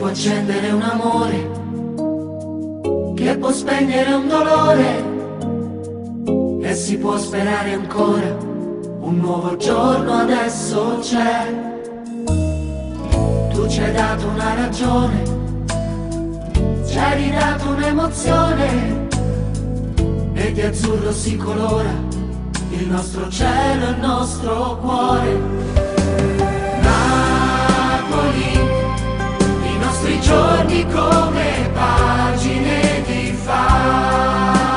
accendere un amore, che può spegnere un dolore, e si può sperare ancora. Un nuovo giorno adesso c'è. Tu ci hai dato una ragione, ci hai ridato un'emozione, e di azzurro si colora il nostro cielo e il nostro cuore. Napoli, i nostri giorni come pagine di favola,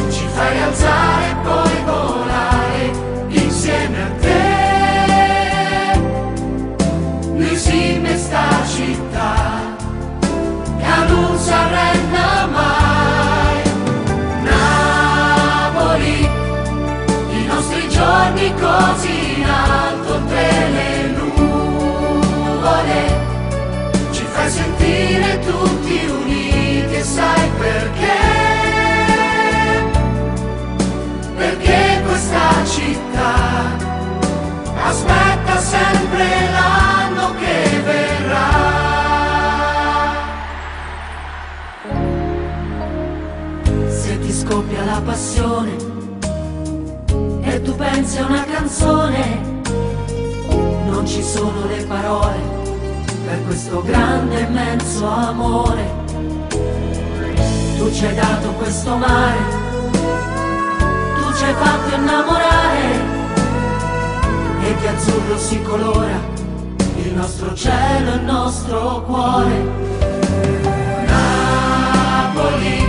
ci fai alzare e poi volare insieme a te. L'Isime sta città che non si arrenda mai. Napoli, i nostri giorni così in alto oltre le nuvole, ci fai sentire tutti uniti, e sai perché? Perché questa città aspetta sempre l'anno che verrà. Se ti scoppia la passione e tu pensi a una canzone, non ci sono le parole per questo grande immenso amore. Tu ci hai dato questo mare, tu ci hai fatto innamorare, e di azzurro si colora il nostro cielo e il nostro cuore. Napoli,